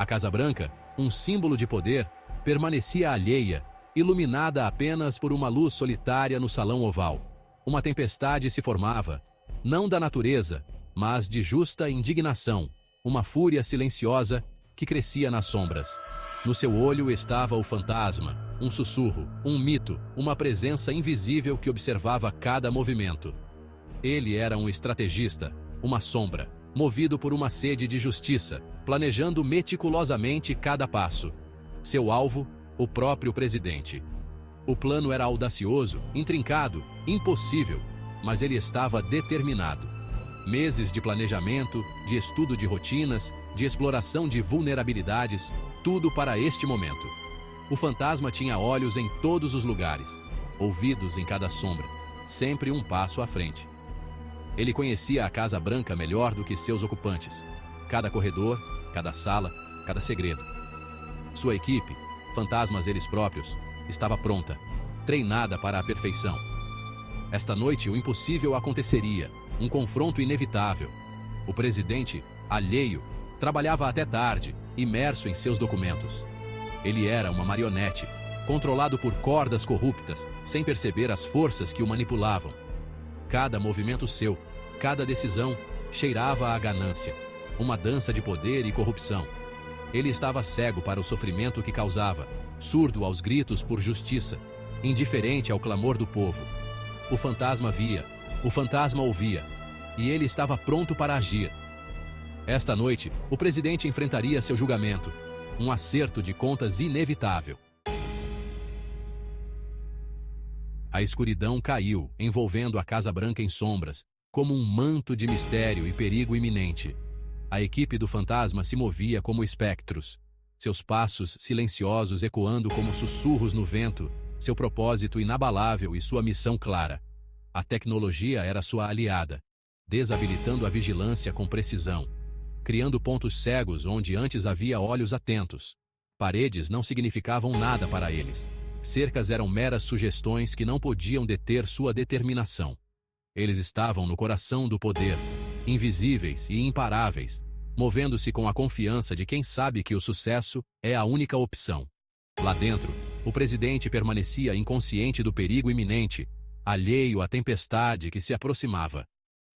A Casa Branca, um símbolo de poder, permanecia alheia, iluminada apenas por uma luz solitária no salão oval. Uma tempestade se formava, não da natureza, mas de justa indignação, uma fúria silenciosa que crescia nas sombras. No seu olho estava o fantasma, um sussurro, um mito, uma presença invisível que observava cada movimento. Ele era um estrategista, uma sombra, movido por uma sede de justiça, planejando meticulosamente cada passo. Seu alvo, o próprio presidente. O plano era audacioso, intrincado, impossível, mas ele estava determinado. Meses de planejamento, de estudo de rotinas, de exploração de vulnerabilidades, tudo para este momento. O fantasma tinha olhos em todos os lugares, ouvidos em cada sombra, sempre um passo à frente. Ele conhecia a Casa Branca melhor do que seus ocupantes. Cada corredor, cada sala, cada segredo. Sua equipe, fantasmas eles próprios, estava pronta, treinada para a perfeição. Esta noite o impossível aconteceria, um confronto inevitável. O presidente, alheio, trabalhava até tarde, imerso em seus documentos. Ele era uma marionete, controlado por cordas corruptas, sem perceber as forças que o manipulavam. Cada movimento seu, cada decisão, cheirava a ganância, uma dança de poder e corrupção. Ele estava cego para o sofrimento que causava, surdo aos gritos por justiça, indiferente ao clamor do povo. O fantasma via, o fantasma ouvia, e ele estava pronto para agir. Esta noite, o presidente enfrentaria seu julgamento, um acerto de contas inevitável. A escuridão caiu, envolvendo a Casa Branca em sombras, como um manto de mistério e perigo iminente. A equipe do fantasma se movia como espectros, seus passos silenciosos ecoando como sussurros no vento, seu propósito inabalável e sua missão clara. A tecnologia era sua aliada, desabilitando a vigilância com precisão, criando pontos cegos onde antes havia olhos atentos. Paredes não significavam nada para eles. Cercas eram meras sugestões que não podiam deter sua determinação. Eles estavam no coração do poder, invisíveis e imparáveis, movendo-se com a confiança de quem sabe que o sucesso é a única opção. Lá dentro, o presidente permanecia inconsciente do perigo iminente, alheio à tempestade que se aproximava.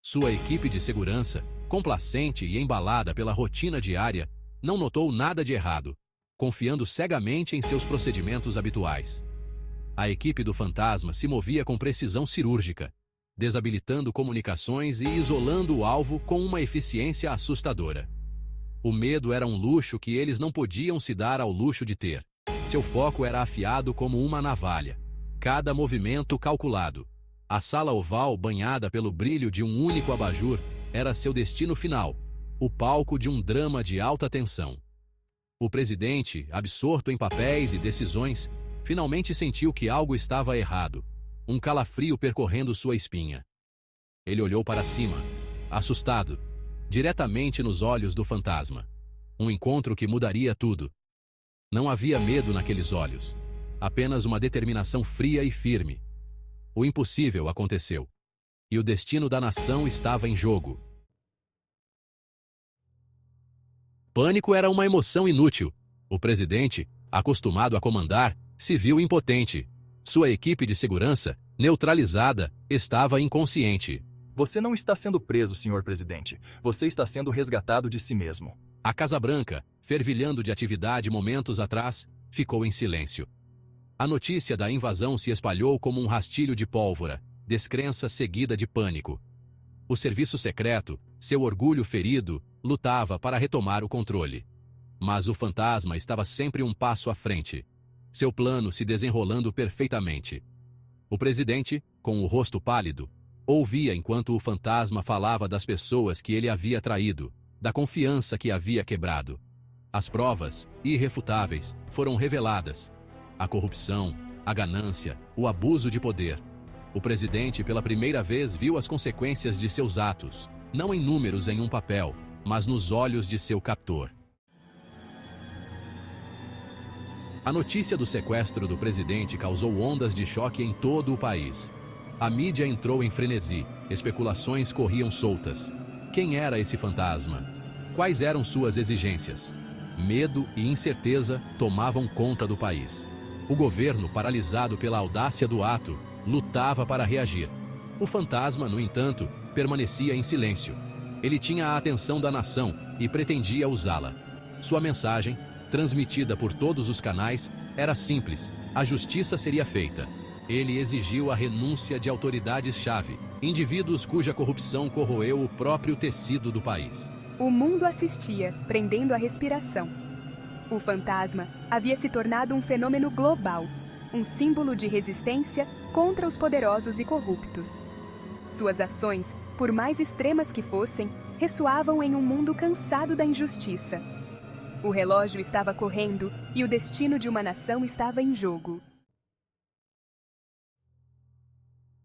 Sua equipe de segurança, complacente e embalada pela rotina diária, não notou nada de errado, confiando cegamente em seus procedimentos habituais. A equipe do fantasma se movia com precisão cirúrgica, desabilitando comunicações e isolando o alvo com uma eficiência assustadora. O medo era um luxo que eles não podiam se dar ao luxo de ter. Seu foco era afiado como uma navalha, cada movimento calculado. A sala oval, banhada pelo brilho de um único abajur, era seu destino final, o palco de um drama de alta tensão. O presidente, absorto em papéis e decisões, finalmente sentiu que algo estava errado, um calafrio percorrendo sua espinha. Ele olhou para cima, assustado, diretamente nos olhos do fantasma. Um encontro que mudaria tudo. Não havia medo naqueles olhos, apenas uma determinação fria e firme. O impossível aconteceu, e o destino da nação estava em jogo. Pânico era uma emoção inútil. O presidente, acostumado a comandar, se viu impotente. Sua equipe de segurança, neutralizada, estava inconsciente. Você não está sendo preso, senhor presidente. Você está sendo resgatado de si mesmo. A Casa Branca, fervilhando de atividade momentos atrás, ficou em silêncio. A notícia da invasão se espalhou como um rastilho de pólvora, descrença seguida de pânico. O serviço secreto, seu orgulho ferido, lutava para retomar o controle. Mas o fantasma estava sempre um passo à frente, seu plano se desenrolando perfeitamente. O presidente, com o rosto pálido, ouvia enquanto o fantasma falava das pessoas que ele havia traído, da confiança que havia quebrado. As provas, irrefutáveis, foram reveladas. A corrupção, a ganância, o abuso de poder. O presidente pela primeira vez viu as consequências de seus atos, não em números em um papel, mas nos olhos de seu captor. A notícia do sequestro do presidente causou ondas de choque em todo o país. A mídia entrou em frenesi, especulações corriam soltas. Quem era esse fantasma? Quais eram suas exigências? Medo e incerteza tomavam conta do país. O governo, paralisado pela audácia do ato, lutava para reagir. O fantasma, no entanto, permanecia em silêncio. Ele tinha a atenção da nação e pretendia usá-la. Sua mensagem, transmitida por todos os canais, era simples: a justiça seria feita. Ele exigiu a renúncia de autoridades-chave, indivíduos cuja corrupção corroeu o próprio tecido do país. O mundo assistia, prendendo a respiração. O fantasma havia se tornado um fenômeno global, um símbolo de resistência contra os poderosos e corruptos. Suas ações, por mais extremas que fossem, ressoavam em um mundo cansado da injustiça. O relógio estava correndo e o destino de uma nação estava em jogo.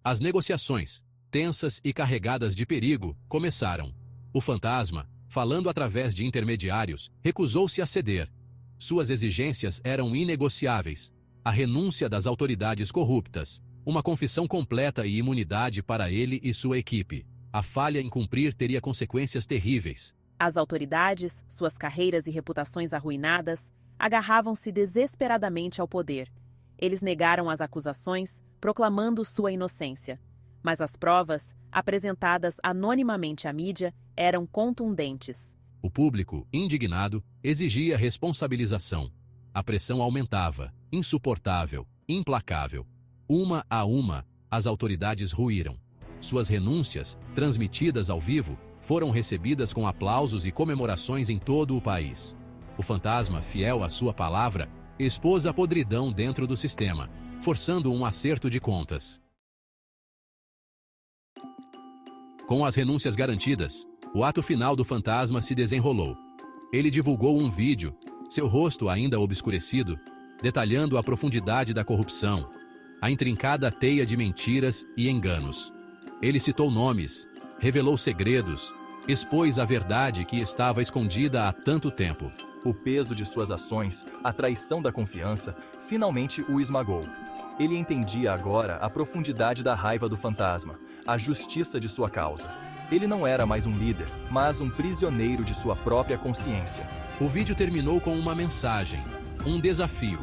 As negociações, tensas e carregadas de perigo, começaram. O fantasma, falando através de intermediários, recusou-se a ceder. Suas exigências eram inegociáveis: a renúncia das autoridades corruptas, uma confissão completa e imunidade para ele e sua equipe. A falha em cumprir teria consequências terríveis. As autoridades, suas carreiras e reputações arruinadas, agarravam-se desesperadamente ao poder. Eles negaram as acusações, proclamando sua inocência. Mas as provas, apresentadas anonimamente à mídia, eram contundentes. O público, indignado, exigia responsabilização. A pressão aumentava, insuportável, implacável. Uma a uma, as autoridades ruíram. Suas renúncias, transmitidas ao vivo, foram recebidas com aplausos e comemorações em todo o país. O fantasma, fiel à sua palavra, expôs a podridão dentro do sistema, forçando um acerto de contas. Com as renúncias garantidas, o ato final do fantasma se desenrolou. Ele divulgou um vídeo, seu rosto ainda obscurecido, detalhando a profundidade da corrupção, a intrincada teia de mentiras e enganos. Ele citou nomes, revelou segredos, expôs a verdade que estava escondida há tanto tempo. O peso de suas ações, a traição da confiança, finalmente o esmagou. Ele entendia agora a profundidade da raiva do fantasma, a justiça de sua causa. Ele não era mais um líder, mas um prisioneiro de sua própria consciência. O vídeo terminou com uma mensagem, um desafio.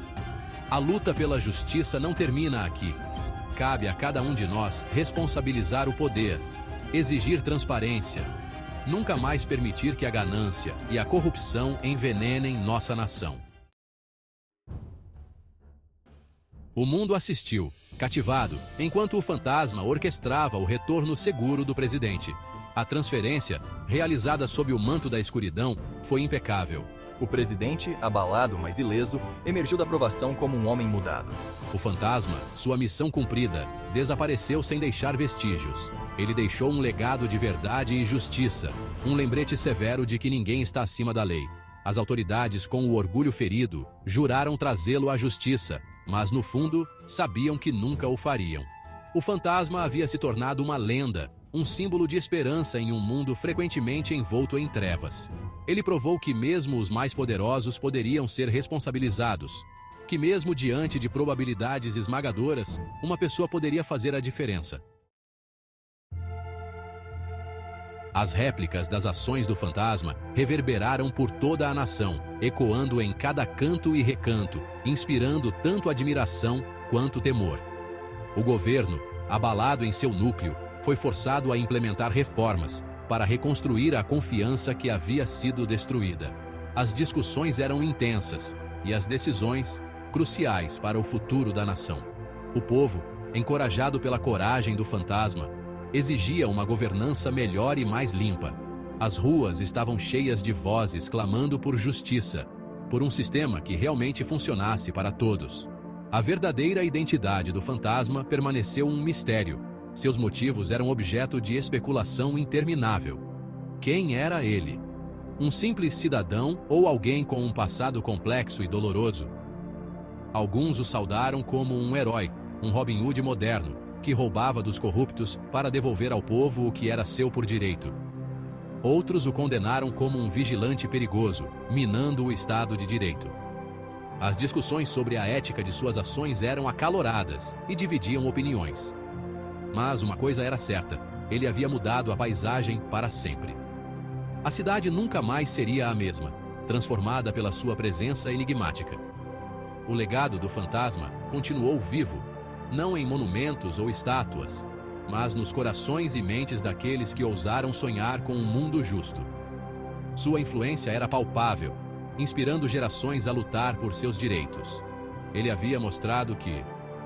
A luta pela justiça não termina aqui. Cabe a cada um de nós responsabilizar o poder, exigir transparência, nunca mais permitir que a ganância e a corrupção envenenem nossa nação. O mundo assistiu, cativado, enquanto o fantasma orquestrava o retorno seguro do presidente. A transferência, realizada sob o manto da escuridão, foi impecável. O presidente, abalado, mas ileso, emergiu da provação como um homem mudado. O fantasma, sua missão cumprida, desapareceu sem deixar vestígios. Ele deixou um legado de verdade e justiça, um lembrete severo de que ninguém está acima da lei. As autoridades, com o orgulho ferido, juraram trazê-lo à justiça, mas no fundo, sabiam que nunca o fariam. O fantasma havia se tornado uma lenda, um símbolo de esperança em um mundo frequentemente envolto em trevas. Ele provou que mesmo os mais poderosos poderiam ser responsabilizados, que mesmo diante de probabilidades esmagadoras, uma pessoa poderia fazer a diferença. As réplicas das ações do fantasma reverberaram por toda a nação, ecoando em cada canto e recanto, inspirando tanto admiração quanto temor. O governo, abalado em seu núcleo, foi forçado a implementar reformas para reconstruir a confiança que havia sido destruída. As discussões eram intensas e as decisões cruciais para o futuro da nação. O povo, encorajado pela coragem do fantasma, exigia uma governança melhor e mais limpa. As ruas estavam cheias de vozes clamando por justiça, por um sistema que realmente funcionasse para todos. A verdadeira identidade do fantasma permaneceu um mistério. Seus motivos eram objeto de especulação interminável. Quem era ele? Um simples cidadão ou alguém com um passado complexo e doloroso? Alguns o saudaram como um herói, um Robin Hood moderno, que roubava dos corruptos para devolver ao povo o que era seu por direito. Outros o condenaram como um vigilante perigoso, minando o Estado de Direito. As discussões sobre a ética de suas ações eram acaloradas e dividiam opiniões. Mas uma coisa era certa, ele havia mudado a paisagem para sempre. A cidade nunca mais seria a mesma. transformada pela sua presença enigmática. O legado do fantasma continuou vivo, não em monumentos ou estátuas, mas nos corações e mentes daqueles que ousaram sonhar com um mundo justo. Sua influência era palpável, inspirando gerações a lutar por seus direitos. Ele havia mostrado que,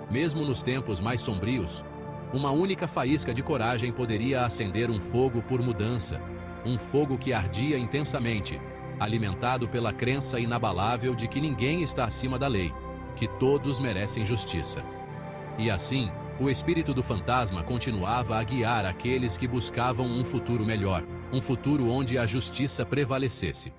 mesmo nos tempos mais sombrios, uma única faísca de coragem poderia acender um fogo por mudança, um fogo que ardia intensamente, alimentado pela crença inabalável de que ninguém está acima da lei, que todos merecem justiça. E assim, o espírito do fantasma continuava a guiar aqueles que buscavam um futuro melhor, um futuro onde a justiça prevalecesse.